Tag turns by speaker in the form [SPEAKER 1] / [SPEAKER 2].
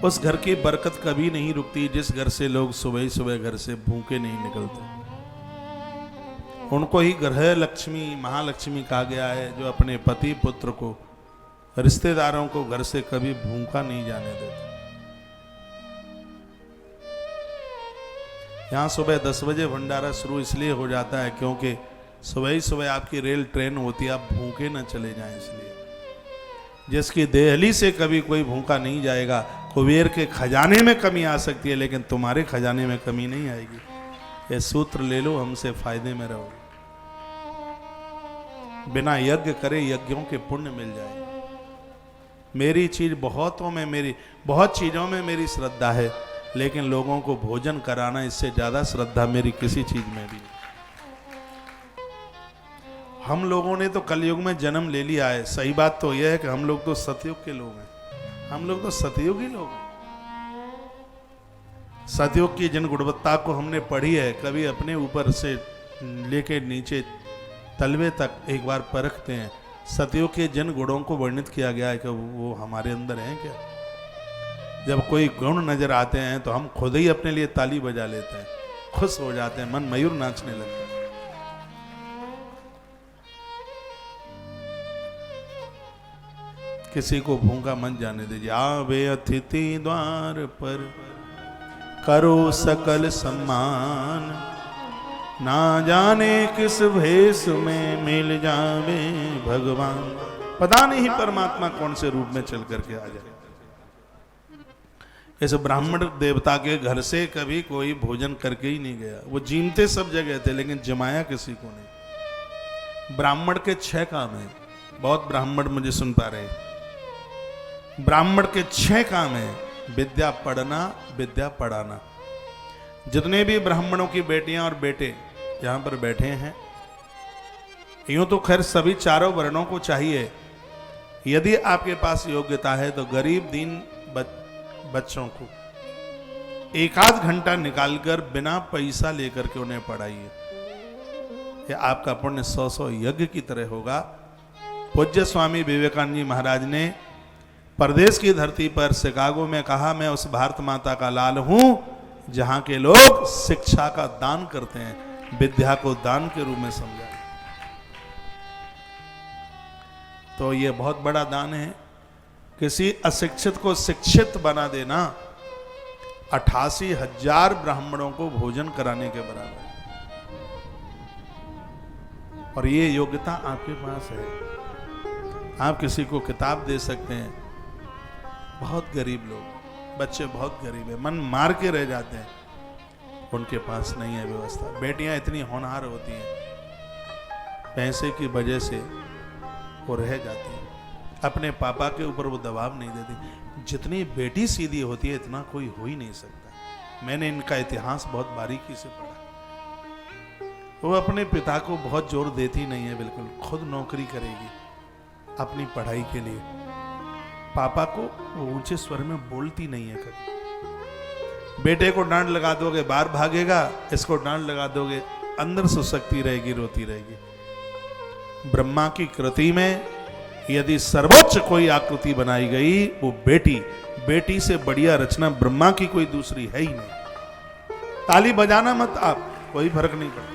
[SPEAKER 1] उस घर की बरकत कभी नहीं रुकती जिस घर से लोग सुबह ही सुबह घर से भूखे नहीं निकलते। उनको ही गृह लक्ष्मी महालक्ष्मी कहा गया है, जो अपने पति पुत्र को रिश्तेदारों को घर से कभी भूखा नहीं जाने देते। यहां सुबह 10 बजे भंडारा शुरू इसलिए हो जाता है क्योंकि सुबह ही सुबह आपकी रेल ट्रेन होती है, आप भूखे न चले जाएं इसलिए। जिसकी देहली से कभी कोई भूखा नहीं जाएगा। कुबेर के खजाने में कमी आ सकती है लेकिन तुम्हारे खजाने में कमी नहीं आएगी। ये सूत्र ले लो, हमसे फायदे में रहो। बिना यज्ञ करे यज्ञों के पुण्य मिल जाएंगे। मेरी चीज बहुतों में, मेरी बहुत चीजों में मेरी श्रद्धा है, लेकिन लोगों को भोजन कराना, इससे ज्यादा श्रद्धा मेरी किसी चीज में भी नहीं। हम लोगों ने तो कलयुग में जन्म ले लिया है। सही बात तो यह है कि हम लोग तो सतयुग के लोग हैं। हम लोग तो सतयुगी लोग हैं। सतयुग की जिन गुणवत्ता को हमने पढ़ी है, कभी अपने ऊपर से लेके नीचे तलवे तक एक बार परखते हैं। सतयुग के जिन गुणों को वर्णित किया गया है कि वो हमारे अंदर हैं क्या? जब कोई गुण नजर आते हैं तो हम खुद ही अपने लिए ताली बजा लेते हैं, खुश हो जाते हैं, मन मयूर नाचने लगता है। किसी को भूखा मन जाने दीजिए। आवे अतिथि द्वार पर करो सकल सम्मान, ना जाने किस भेष में मिल जावे भगवान। पता नहीं परमात्मा कौन से रूप में चल करके आ जाए। इस ब्राह्मण देवता के घर से कभी कोई भोजन करके ही नहीं गया। वो जीमते सब जगह थे लेकिन जमाया किसी को नहीं। ब्राह्मण के 6 काम हैं। बहुत ब्राह्मण मुझे सुन पा रहे हैं। ब्राह्मण के 6 काम हैं। विद्या पढ़ना, विद्या पढ़ाना। जितने भी ब्राह्मणों की बेटियां और बेटे यहां पर बैठे हैं, यूं तो खैर सभी चारों वर्णों को चाहिए। यदि आपके पास योग्यता है तो गरीब दीन बच्चों को 1 आध घंटा निकालकर बिना पैसा लेकर के उन्हें पढ़ाइए। यह आपका पुण्य 100 यज्ञ की तरह होगा। पूज्य स्वामी विवेकानंद जी महाराज ने परदेश की धरती पर शिकागो में कहा, मैं उस भारत माता का लाल हूं जहां के लोग शिक्षा का दान करते हैं, विद्या को दान के रूप में समझा। तो यह बहुत बड़ा दान है। किसी अशिक्षित को शिक्षित बना देना 88,000 ब्राह्मणों को भोजन कराने के बराबर है। और ये योग्यता आपके पास है। आप किसी को किताब दे सकते हैं। बहुत गरीब लोग, बच्चे बहुत गरीब है, मन मार के रह जाते हैं, उनके पास नहीं है व्यवस्था। बेटियां इतनी होनहार होती हैं, पैसे की वजह से वो रह जाती हैं। अपने पापा के ऊपर वो दबाव नहीं देती। जितनी बेटी सीधी होती है इतना कोई हो ही नहीं सकता। मैंने इनका इतिहास बहुत बारीकी से पढ़ा। वो अपने पिता को बहुत जोर देती नहीं है, बिल्कुल खुद नौकरी करेगी अपनी पढ़ाई के लिए। पापा को वो ऊंचे स्वर में बोलती नहीं है कभी। बेटे को डांट लगा दोगे बाहर भागेगा, इसको डांट लगा दोगे अंदर सुसकती रहेगी, रोती रहेगी। ब्रह्मा की कृति में यदि सर्वोच्च कोई आकृति बनाई गई वो बेटी, बेटी से बढ़िया रचना ब्रह्मा की कोई दूसरी है ही नहीं। ताली बजाना मत आप, कोई फर्क नहीं पड़ता।